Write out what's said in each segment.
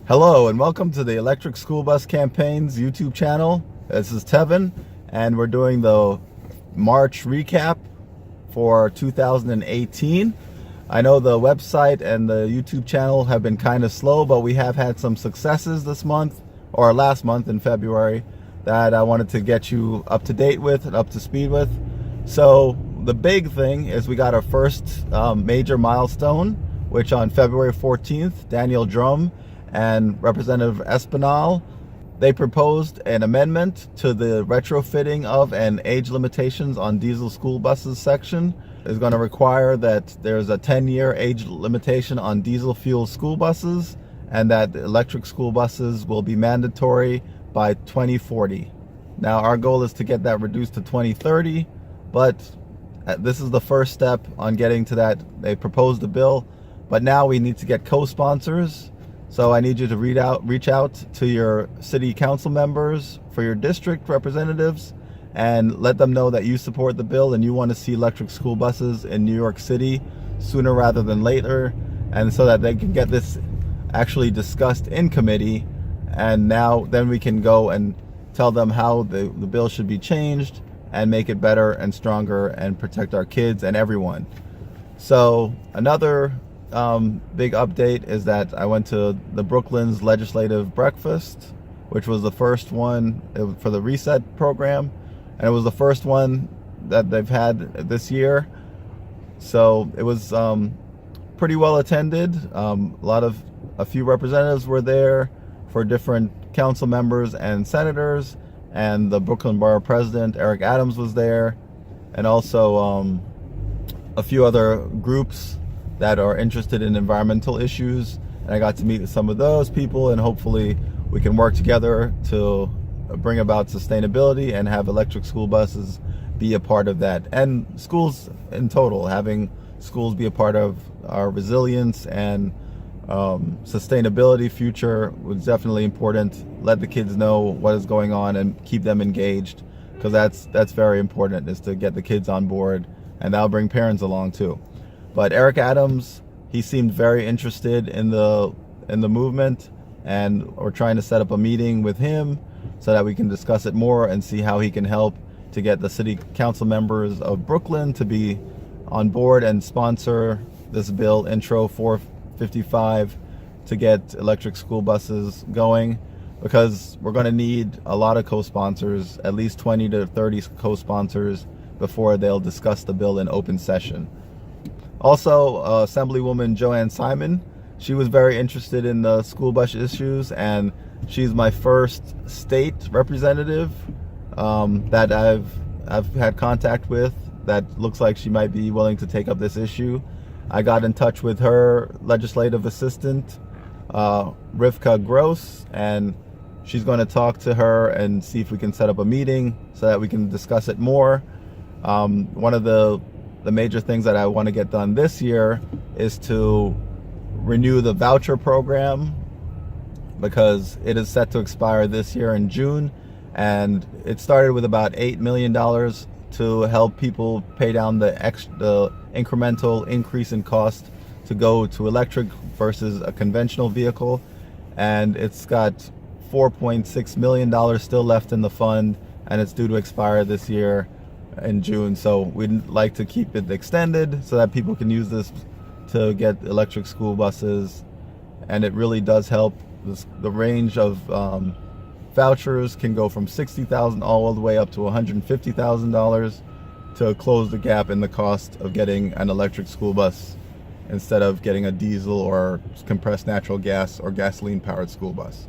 Hello and welcome to the Electric School Bus Campaign's YouTube channel. This is Tevin and we're doing the March recap for 2018. I know the website and the YouTube channel have been kind of slow, but we have had some successes this month, or last month in February, that I wanted to get you up to date with and up to speed with. So the big thing is we got our first major milestone, which on February 14th, Daniel Drum and Representative Espinal, they proposed an amendment to the retrofitting of and age limitations on diesel school buses section. Is going to require that there's a 10-year age limitation on diesel fuel school buses, and that electric school buses will be mandatory by 2040. Now our goal is to get that reduced to 2030, but this is the first step on getting to that. They proposed a bill, but now we need to get co-sponsors. So I need you to reach out to your city council members for your district representatives and let them know that you support the bill and you want to see electric school buses in New York City sooner rather than later, and so that they can get this actually discussed in committee, and then we can go and tell them how the bill should be changed and make it better and stronger and protect our kids and everyone. So another big update is that I went to the Brooklyn's legislative breakfast, which was the first one for the Reset program, and it was the first one that they've had this year. So it was pretty well attended. A few representatives were there for different council members and senators, and the Brooklyn Borough President Eric Adams was there, and also a few other groups that are interested in environmental issues, and I got to meet with some of those people, and hopefully we can work together to bring about sustainability and have electric school buses be a part of that, and schools in total. Having schools be a part of our resilience and sustainability future was definitely important. Let the kids know what is going on and keep them engaged, because that's very important, is to get the kids on board, and that'll bring parents along too. But Eric Adams, he seemed very interested in the movement, and we're trying to set up a meeting with him so that we can discuss it more and see how he can help to get the city council members of Brooklyn to be on board and sponsor this bill, Intro 455, to get electric school buses going, because we're going to need a lot of co-sponsors, at least 20 to 30 co-sponsors, before they'll discuss the bill in open session. Also, Assemblywoman Joanne Simon, she was very interested in the school bus issues, and she's my first state representative that I've had contact with that looks like she might be willing to take up this issue. I got in touch with her legislative assistant, Rivka Gross, and she's going to talk to her and see if we can set up a meeting so that we can discuss it more. One of the major things that I want to get done this year is to renew the voucher program, because it is set to expire this year in June, and it started with about $8 million to help people pay down the incremental increase in cost to go to electric versus a conventional vehicle, and it's got $4.6 million still left in the fund, and it's due to expire this year in June. So we'd like to keep it extended so that people can use this to get electric school buses, and it really does help. The range of vouchers can go from $60,000 all the way up to $150,000 to close the gap in the cost of getting an electric school bus instead of getting a diesel or compressed natural gas or gasoline powered school bus.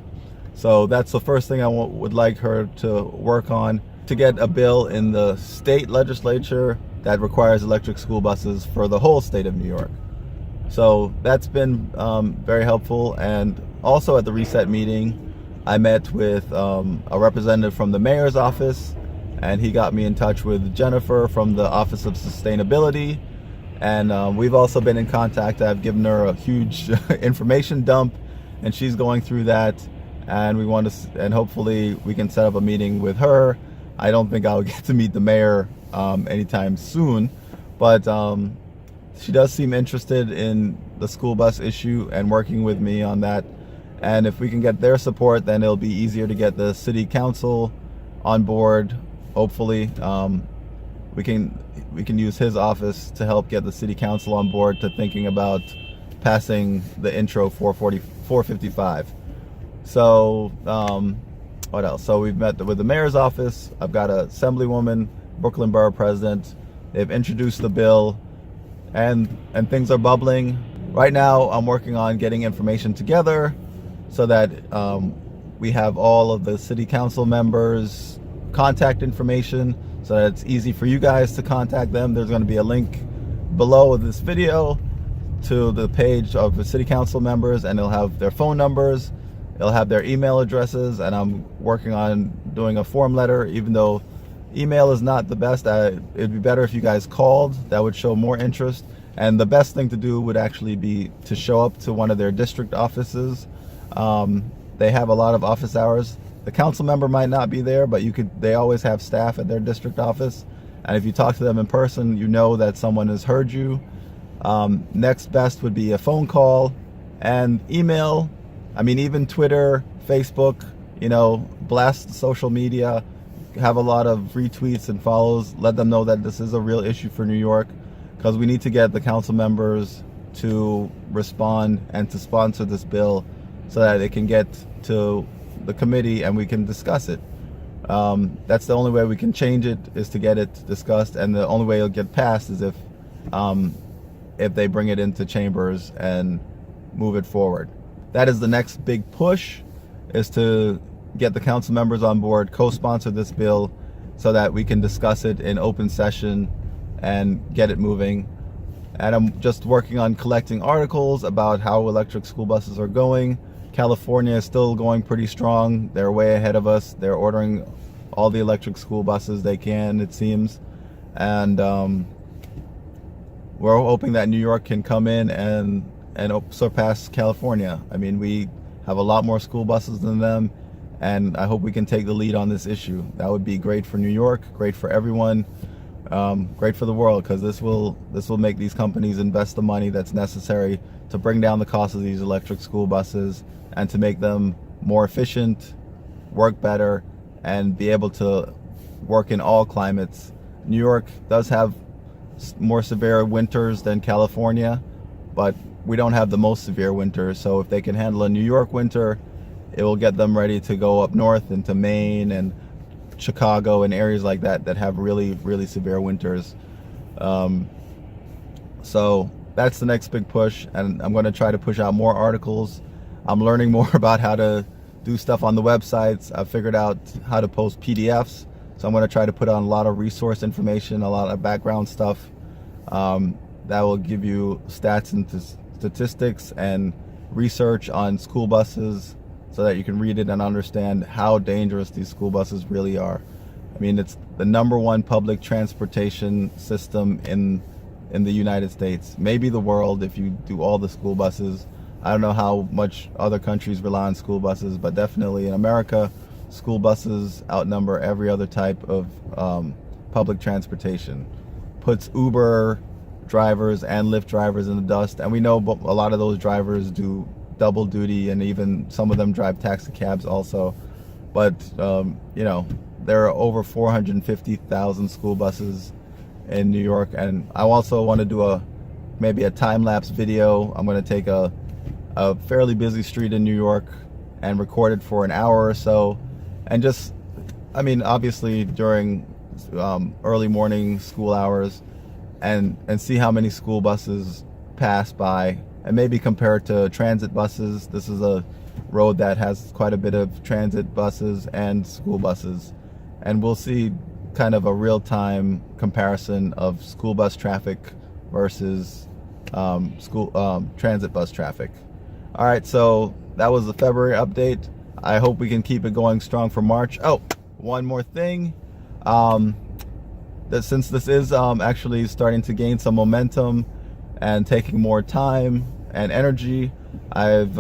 So that's the first thing I would like her to work on, to get a bill in the state legislature that requires electric school buses for the whole state of New York. So that's been very helpful. And also at the Reset meeting, I met with a representative from the mayor's office, and he got me in touch with Jennifer from the Office of Sustainability. And we've also been in contact. I've given her a huge information dump, and she's going through that. And and hopefully we can set up a meeting with her. I don't think I'll get to meet the mayor anytime soon, but she does seem interested in the school bus issue and working with me on that. And if we can get their support, then it'll be easier to get the city council on board. Hopefully, we can use his office to help get the city council on board to thinking about passing the intro 455. So what else? So we've met with the mayor's office. I've got an assemblywoman, Brooklyn Borough president. They've introduced the bill, and things are bubbling. Right now, I'm working on getting information together so that we have all of the city council members' contact information so that it's easy for you guys to contact them. There's going to be a link below this video to the page of the city council members, and it'll have their phone numbers, it'll have their email addresses, and I'm working on doing a form letter. Even though email is not the best, it'd be better if you guys called. That would show more interest. And the best thing to do would actually be to show up to one of their district offices. They have a lot of office hours. The council member might not be there, but they always have staff at their district office. And if you talk to them in person, you know that someone has heard you. Next best would be a phone call and email. I mean, even Twitter, Facebook, blast social media, have a lot of retweets and follows. Let them know that this is a real issue for New York, because we need to get the council members to respond and to sponsor this bill so that it can get to the committee and we can discuss it. That's the only way we can change it, is to get it discussed, and the only way it'll get passed is if they bring it into chambers and move it forward. That is the next big push, is to get the council members on board, co-sponsor this bill so that we can discuss it in open session and get it moving. And I'm just working on collecting articles about how electric school buses are going. California is still going pretty strong. They're way ahead of us. They're ordering all the electric school buses they can, it seems. And we're hoping that New York can come in and surpass California. I mean, we have a lot more school buses than them, and I hope we can take the lead on this issue. That would be great for New York, great for everyone, great for the world, because this will make these companies invest the money that's necessary to bring down the cost of these electric school buses and to make them more efficient, work better, and be able to work in all climates. New York does have more severe winters than California, but we don't have the most severe winters. So if they can handle a New York winter, it will get them ready to go up north into Maine and Chicago and areas like that have really, really severe winters. So that's the next big push, and I'm going to try to push out more articles. I'm learning more about how to do stuff on the websites. I've figured out how to post PDFs, so I'm going to try to put on a lot of resource information, a lot of background stuff that will give you stats and statistics and research on school buses, so that you can read it and understand how dangerous these school buses really are. I mean, it's the #1 public transportation system in the United States, maybe the world, if you do all the school buses. I don't know how much other countries rely on school buses, but definitely in America, school buses outnumber every other type of public transportation. Puts Uber drivers and Lyft drivers in the dust, and we know a lot of those drivers do double duty, and even some of them drive taxi cabs also. But there are over 450,000 school buses in New York, and I also want to do maybe a time-lapse video. I'm going to take a fairly busy street in New York and record it for an hour or so, and just, I mean, obviously during early morning school hours, and see how many school buses pass by, and maybe compare it to transit buses. This is a road that has quite a bit of transit buses and school buses, and we'll see kind of a real-time comparison of school bus traffic versus transit bus traffic. All right, so that was the February update. I hope we can keep it going strong for March. Oh, one more thing. That since this is actually starting to gain some momentum and taking more time and energy, I've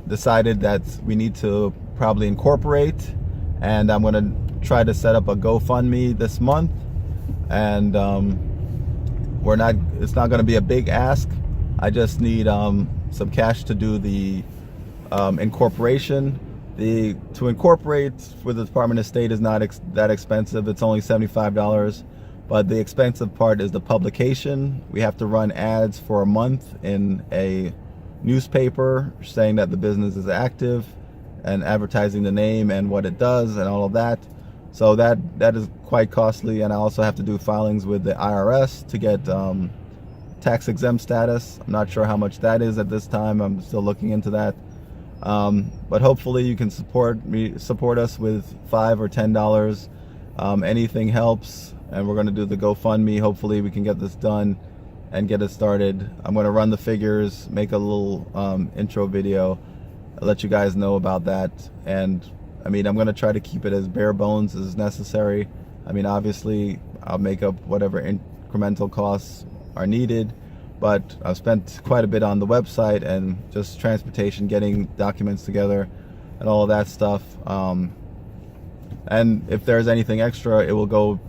decided that we need to probably incorporate, and I'm going to try to set up a GoFundMe this month. And it's not going to be a big ask. I just need some cash to do the incorporation. To incorporate with the Department of State is not that expensive. It's only $75. But the expensive part is the publication. We have to run ads for a month in a newspaper saying that the business is active and advertising the name and what it does and all of that. So that is quite costly, and I also have to do filings with the IRS to get tax exempt status. I'm not sure how much that is at this time. I'm still looking into that. But hopefully you can support us with $5 or $10. Anything helps. And we're going to do the GoFundMe. Hopefully we can get this done and get it started. I'm going to run the figures, make a little intro video, let you guys know about that. And I mean, I'm going to try to keep it as bare bones as necessary. I mean, obviously I'll make up whatever incremental costs are needed, but I've spent quite a bit on the website and just transportation, getting documents together and all of that stuff. And if there's anything extra, it will go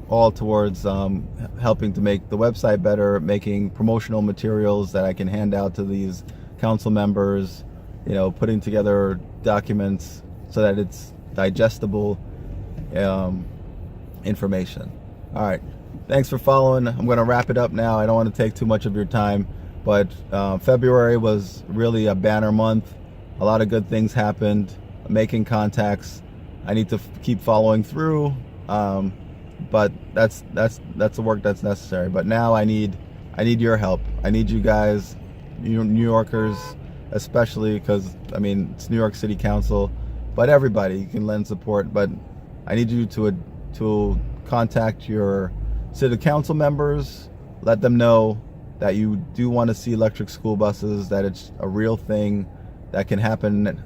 all towards helping to make the website better, making promotional materials that I can hand out to these council members, you know, putting together documents so that it's digestible information. All right, thanks for following. I'm going to wrap it up now. I don't want to take too much of your time, but February was really a banner month. A lot of good things happened, making contacts. I need to keep following through. But that's the work that's necessary. But now I need your help. I need you guys, New Yorkers, especially, because I mean it's New York City Council, but everybody can lend support. But I need you to contact your city council members, let them know that you do want to see electric school buses, that it's a real thing that can happen,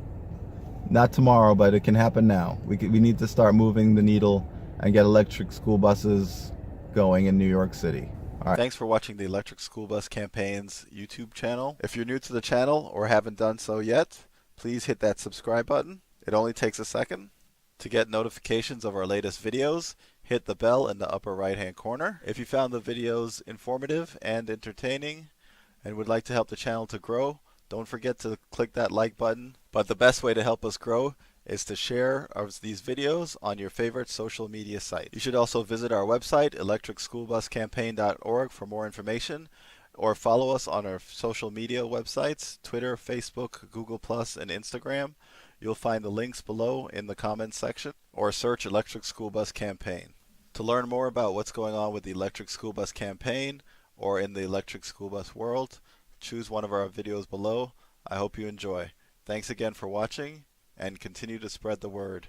not tomorrow, but it can happen now. We need to start moving the needle and get electric school buses going in New York City. All right. Thanks for watching the Electric School Bus Campaign's YouTube channel. If you're new to the channel or haven't done so yet, please hit that subscribe button. It only takes a second. To get notifications of our latest videos, hit the bell in the upper right hand corner. If you found the videos informative and entertaining and would like to help the channel to grow, don't forget to click that like button. But the best way to help us grow is to share these videos on your favorite social media site. You should also visit our website, electricschoolbuscampaign.org, for more information, or follow us on our social media websites, Twitter, Facebook, Google+, and Instagram. You'll find the links below in the comments section, or search Electric School Bus Campaign. To learn more about what's going on with the Electric School Bus Campaign or in the electric school bus world, choose one of our videos below. I hope you enjoy. Thanks again for watching, and continue to spread the word.